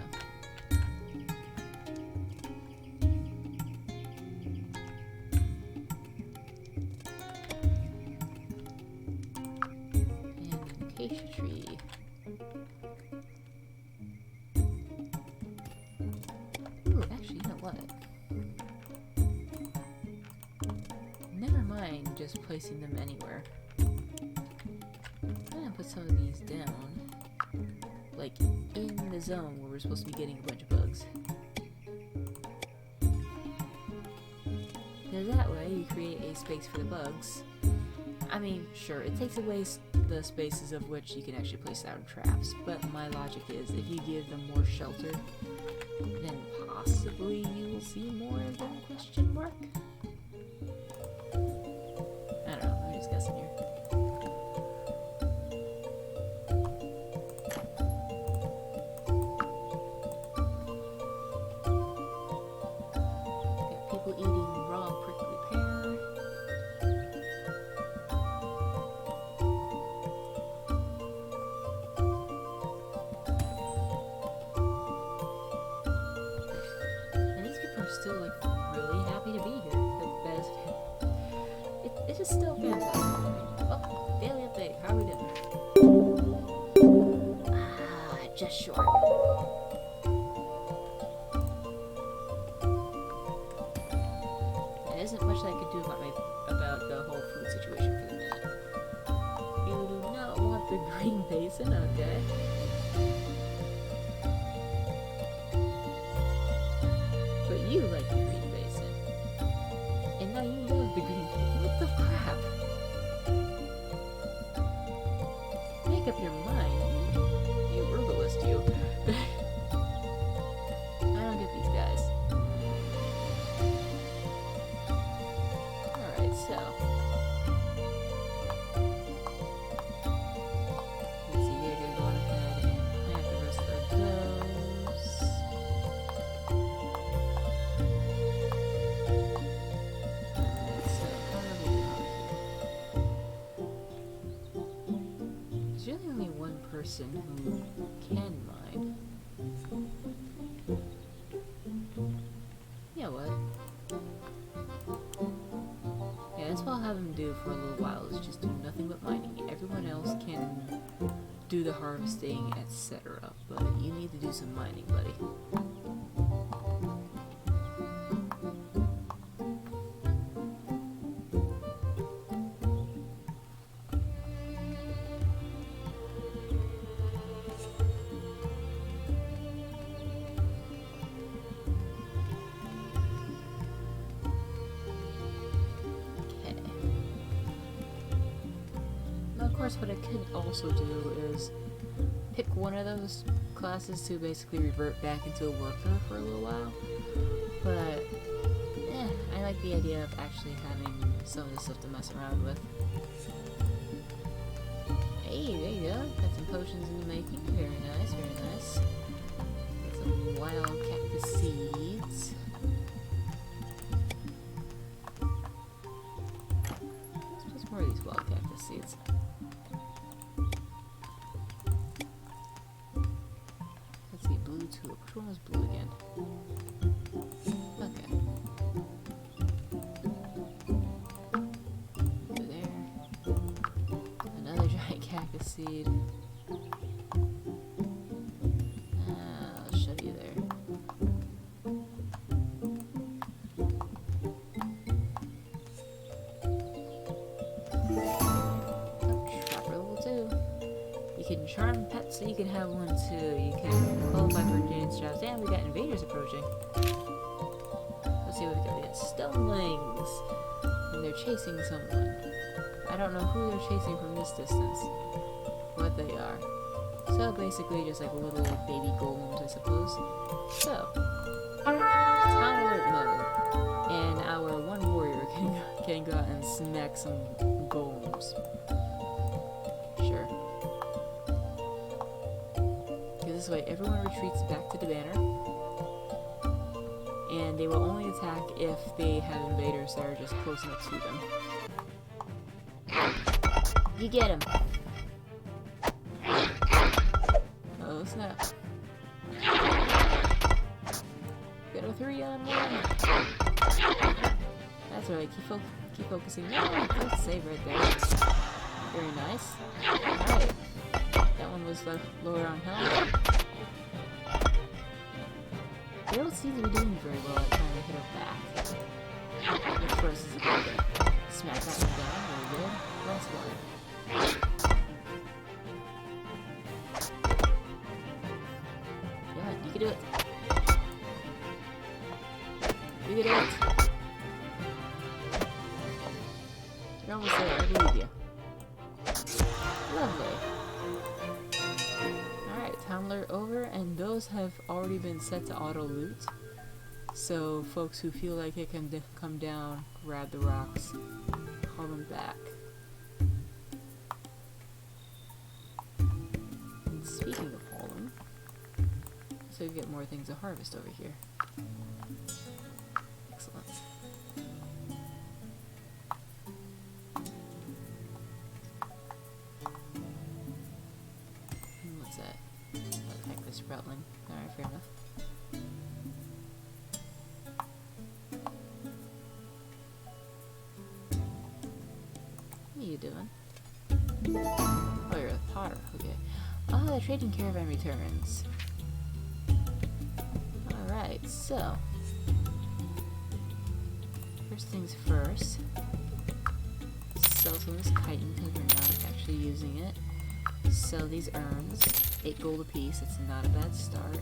Acacia tree. Ooh, actually, you know what? Never mind just placing them anywhere. I'm gonna put some of these down, like in the zone where we're supposed to be getting a bunch of bugs. Because that way you create a space for the bugs. I mean, sure, it takes away the spaces of which you can actually place down traps, but my logic is if you give them more shelter, then possibly you will see more of them, question mark? I don't know, I'm just guessing here. Got people eating raw prickly pear. Still like really happy to be here. That is, it is still fantastic. Oh, daily update. How are we doing? Ah, just short. There isn't much that I could do about the whole food situation for the minute. You do not want the green basin, okay? You like the green basin. And now you love the green basin. What the crap? Make up your mind, you herbalist, you. I don't get these guys. Alright, so. Let's see, we're gonna go on ahead and plant the rest of those. Person who can mine. Yeah, what? Yeah, that's what I'll have him do for a little while, is just do nothing but mining. Everyone else can do the harvesting, etc. But you need to do some mining, buddy. Of course, what I could also do is pick one of those classes to basically revert back into a worker for a little while. But, I like the idea of actually having some of this stuff to mess around with. Hey, there you go. Got some potions in the making. Very nice, very nice. Got some wild cactus seeds. Let's put more of these wild cactus seeds. Which one was blue again? Okay. Over there. succeed. I'll shove you there. Trapper level 2. You can charm pets so you can have one too. You can qualify for dance jobs. And we got invaders approaching. Let's see what we got. We got stonelings. And they're chasing someone. I don't know who they're chasing from this distance. What they are. So basically just like little baby golems, I suppose. So, town alert mode. And our one warrior can go out and smack some golems. Sure. This way everyone retreats back to the banner. And they will only attack if they have invaders that are just close enough to them. You get him. Oh snap. Got a 3-on-1. That's right, keep focusing. Oh, good save right there. Very nice. Alright. That one was lower on health. They don't seem to be doing very well at trying to hit her back. Which for us is a good thing. Smack that one down, very good. Last one. Yeah, you can do it. You can do it. You're almost there, I believe you. Lovely. Alright, town alert over, and those have already been set to auto loot. So folks who feel like it can come down, grab the rocks, haul them back. And speaking of haul them, so we get more things to harvest over here. Excellent. What's that? Heck, this sproutling. Alright, fair enough. What are you doing? Oh, you're a potter. Okay. Oh, the trading caravan returns. Alright, so. First things first. Sell some of this chitin because we're not actually using it. Sell these urns. 8 gold apiece. It's not a bad start.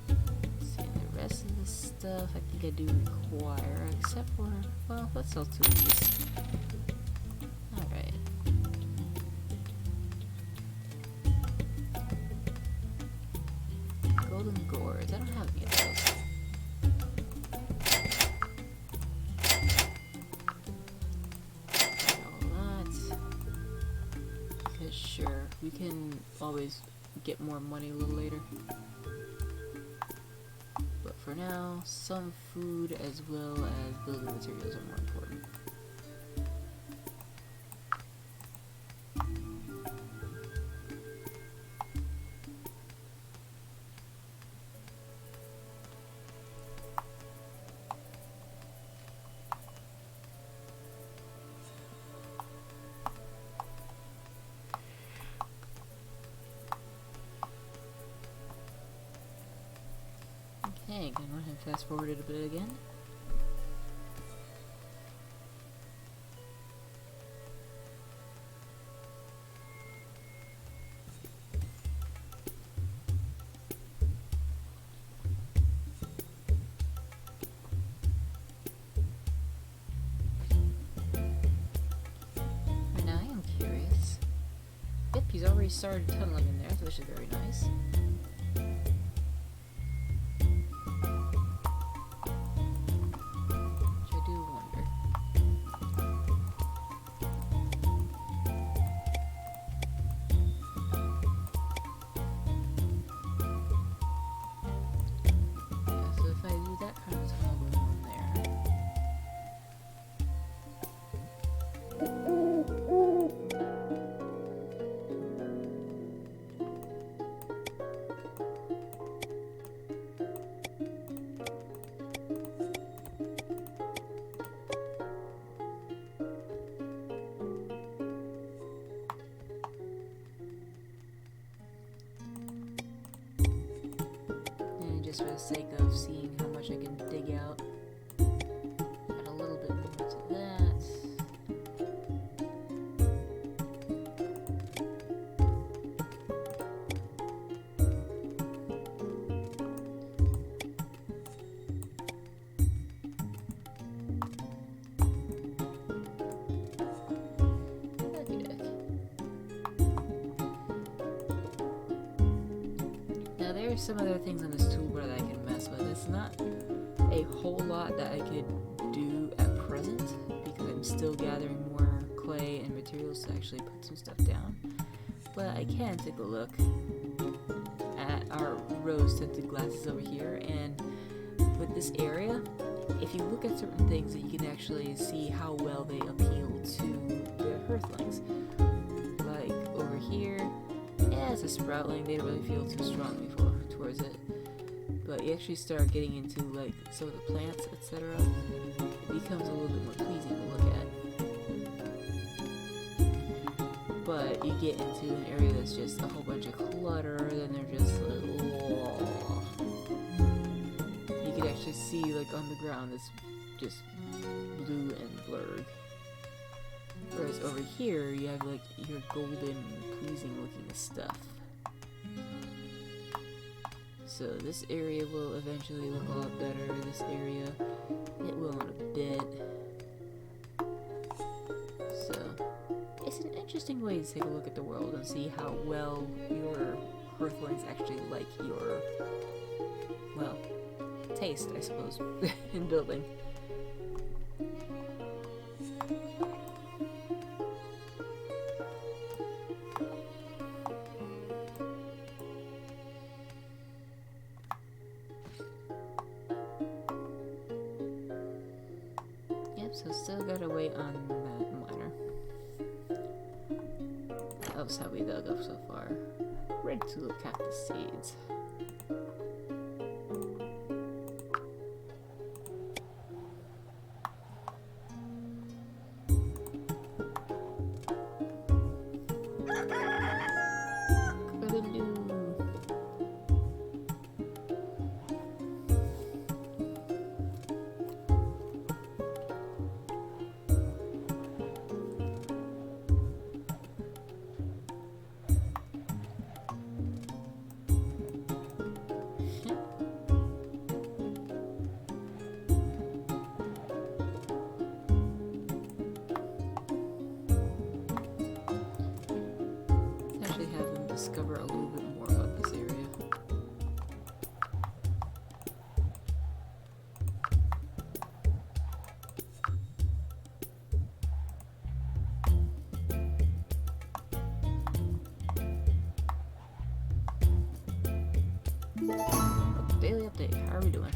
See, and the rest of the stuff I think I do require, except for, well, let's sell 2 of these. Alright. Golden gourds. I don't have any of those. Sure, we can always get more money a little later. But for now, some food as well as building materials are more important. Okay, gonna go ahead and fast forward it a bit again. And now I am curious. Yep, he's already started tunneling in there, which is very nice. just for the sake of seeing how much I can dig out. Add a little bit more to that. Now there's some other things on this toolbar that I can mess with. It's not a whole lot that I could do at present because I'm still gathering more clay and materials to actually put some stuff down. But I can take a look at our rose-tinted glasses over here, and with this area, if you look at certain things, you can actually see how well they appeal to the hearthlings. Like over here, yeah, it's a sproutling, they don't really feel too strongly towards it. But you actually start getting into like some of the plants, etc. It becomes a little bit more pleasing to look at. But you get into an area that's just a whole bunch of clutter, then they're just like, whoa. You can actually see like on the ground it's just blue and blurred. Whereas over here you have like your golden, pleasing looking stuff. So this area will eventually look a lot better. This area, it will in a bit. So it's an interesting way to take a look at the world and see how well your hearthlings actually like your, well, taste, I suppose, in building. So still gotta wait on that miner. That was how we dug up so far. Red tulip cactus seeds. Discover a little bit more about this area. Daily update, how are we doing?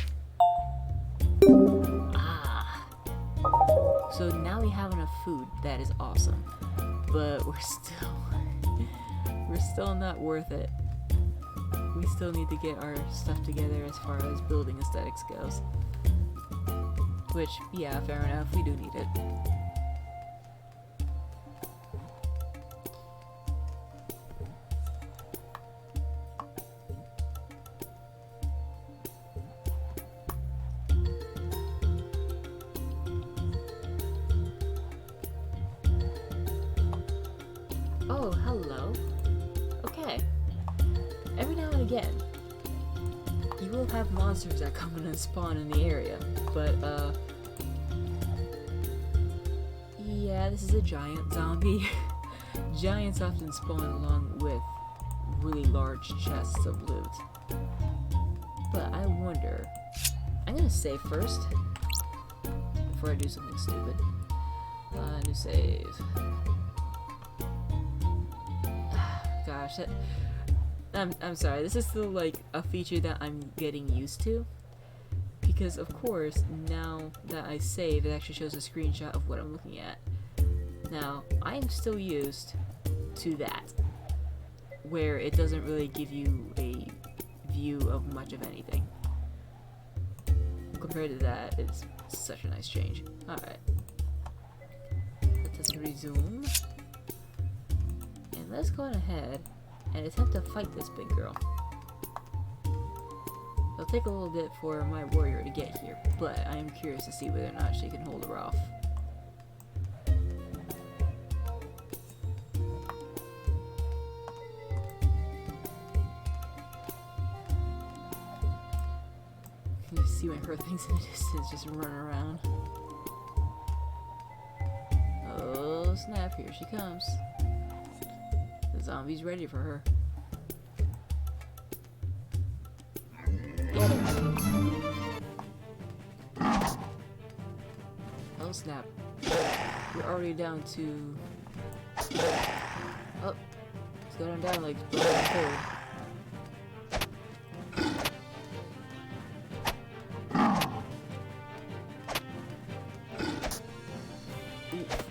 So now we have enough food, that is awesome. But we're still not worth it. We still need to get our stuff together as far as building aesthetics goes. Which, yeah, fair enough, we do need it. Oh, hello. Okay. Every now and again, you will have monsters that come in and spawn in the area, but, yeah, this is a giant zombie. Giants often spawn along with really large chests of loot. But I wonder, I'm gonna save first, before I do something stupid. New save. Gosh, I'm sorry, this is still like a feature that I'm getting used to, because of course now that I save, it actually shows a screenshot of what I'm looking at. Now I'm still used to that, where it doesn't really give you a view of much of anything. Compared to that, it's such a nice change. Alright, let's resume. Let's go on ahead and attempt to fight this big girl. It'll take a little bit for my warrior to get here, but I am curious to see whether or not she can hold her off. You see my her things in the distance just running around. Oh snap, here she comes. The zombie's ready for her. Oh snap. We're already down to... Oh, it's going down like cold.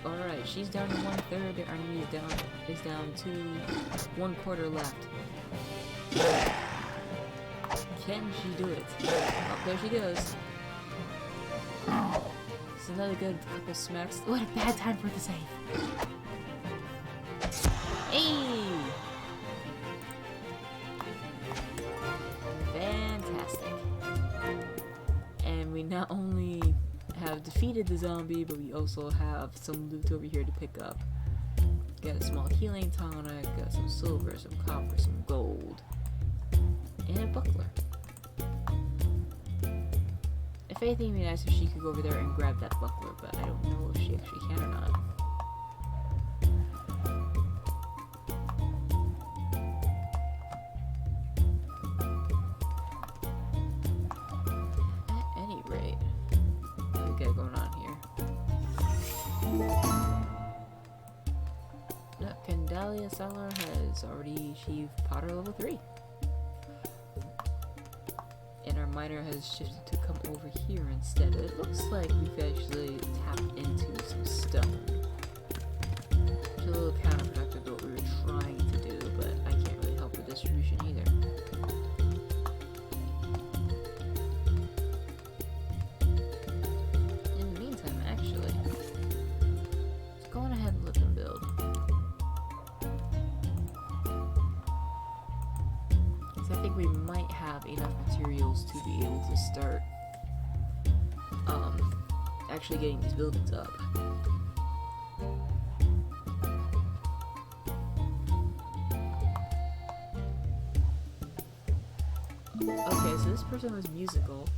Alright, she's down to 1/3. Our enemy is down to 1/4 left. Can she do it? Oh, there she goes. It's another good couple smacks. What a bad time for the save. Hey! Fantastic. And we not only have defeated the zombie, but we also have some loot over here to pick up. Got a small healing tonic, got some silver, some copper, some gold, and a buckler. If anything, it'd be nice if she could go over there and grab that buckler, but I don't know if she actually can or not. At any rate, what do we got going on here? Look, Candalia Salar has already achieved Potter level 3. And our miner has shifted to come over here instead. It looks like we've actually tapped into some stone. It's a little counterproductive to what we were trying to do, but I can't really help with distribution either. In the meantime, actually, let's go on ahead and let them build. I think we might have enough materials to be able to start actually getting these buildings up. Okay, so this person was musical.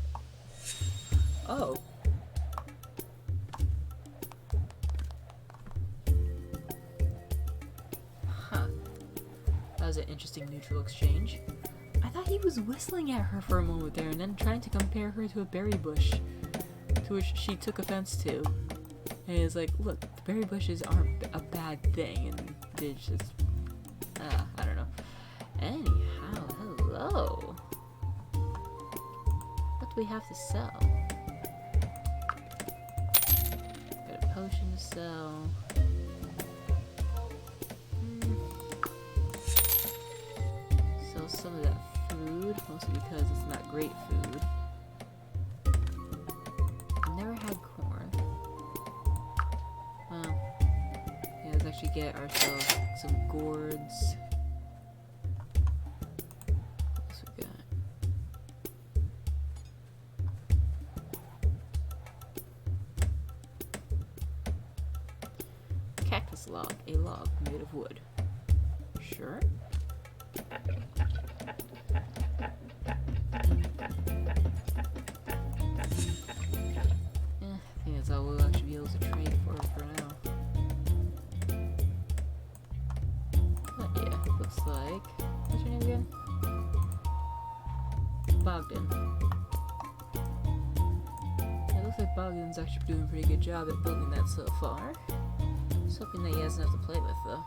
Oh. Huh. That was an interesting neutral exchange. I thought he was whistling at her for a moment there and then trying to compare her to a berry bush, to which she took offense to. And it's like, look, the berry bushes aren't a bad thing, and it's just, I don't know. Anyhow, hello. What do we have to sell? Got a potion to sell. Sell some of that food, mostly because it's not great food. I've never had corn. Well, yeah, let's actually get ourselves some gourds. What else we got? Cactus log, a log made of wood. Sure. That's all we'll actually be able to trade for now. But yeah, looks like... What's your name again? Bogdan. Yeah, it looks like Bogdan's actually doing a pretty good job at building that so far. Just hoping that he has enough to play with, though.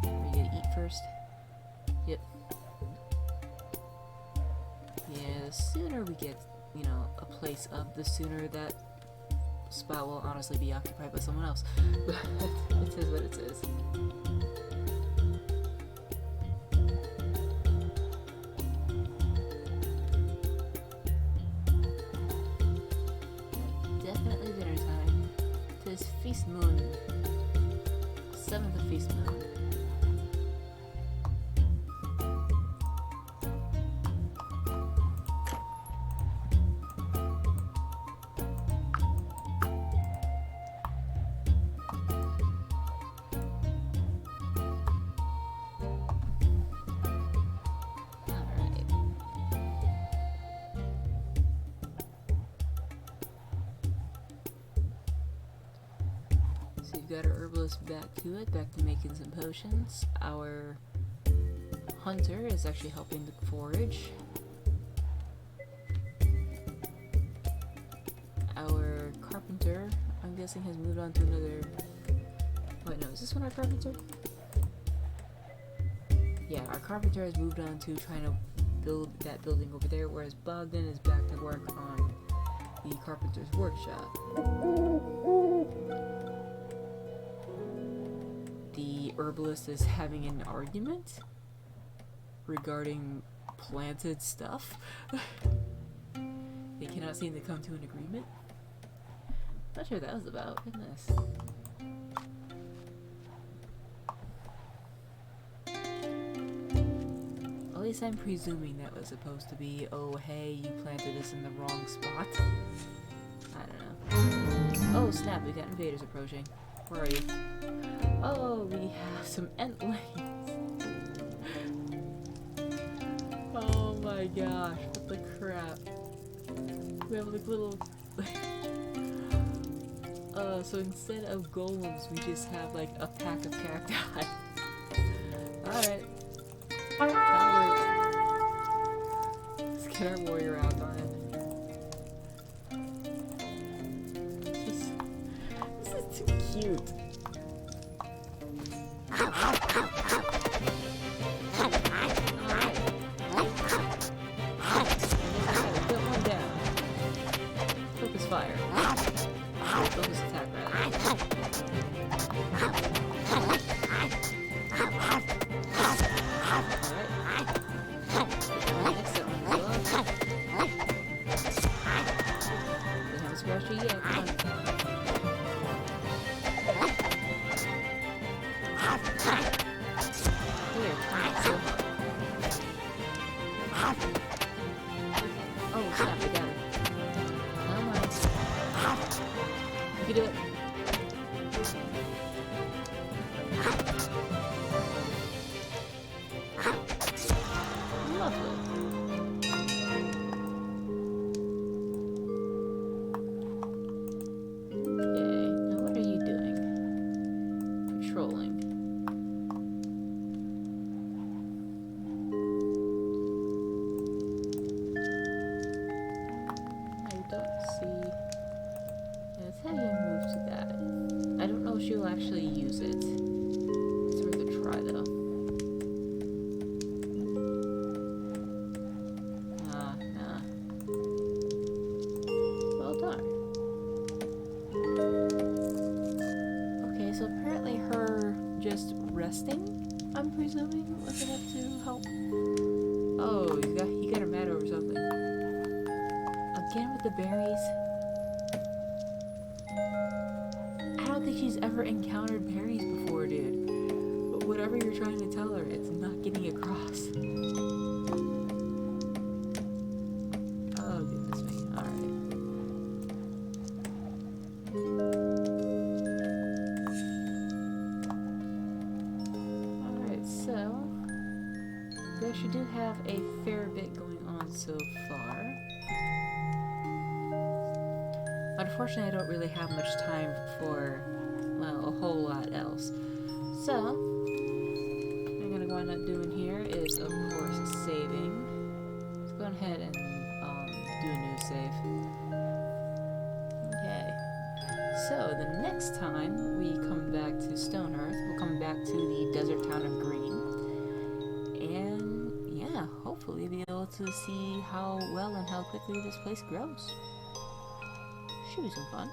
Are you gonna eat first? Yep. Yeah, the sooner we get, you know, a place up, the sooner that spot will honestly be occupied by someone else. But it is what it is. Definitely dinner time. Tis feast moon. 7th of feast moon. got our herbalist back to it, back to making some potions. Our hunter is actually helping to forage. Our carpenter, I'm guessing, has moved on to another... Wait, no, is this one our carpenter? Yeah, our carpenter has moved on to trying to build that building over there, whereas Bogdan is back to work on the carpenter's workshop. The herbalist is having an argument regarding planted stuff. They cannot seem to come to an agreement. Not sure what that was about. Goodness. At least I'm presuming that was supposed to be, oh hey, you planted this in the wrong spot. I don't know. Oh snap, we got invaders approaching. Where are you? Oh, we have some entlings. Oh my gosh, what the crap. We have like little... so instead of golems, we just have like a pack of cacti. Alright. Let's get our warrior out on it. This is too cute. Fire. Focus attack, rather. Alright. Next up, we haven't scratched you yet. Come on. Here, so oh, snap, I got it. You can do it. Lovely. Okay, now what are you doing? Patrolling. I don't see... That's how you move to that. I don't know if she'll actually use it. It's worth a try though. Nah. Well done. Okay, so apparently her just resting, I'm presuming, was enough to help. Oh, he got her mad over something. Again with the berries? I don't think she's ever encountered berries before, dude. But whatever you're trying to tell her, it's not getting across. Oh, goodness me. Alright. Alright, so... we actually do have a fair bit going on so far. Unfortunately, I don't really have much time for, well, a whole lot else. So, what I'm gonna go on up doing here is, of course, saving. Let's go ahead and do a new save. Okay. So, the next time we come back to Stonehearth, we'll come back to the desert town of Green. And, yeah, hopefully be able to see how well and how quickly this place grows. Should be some fun.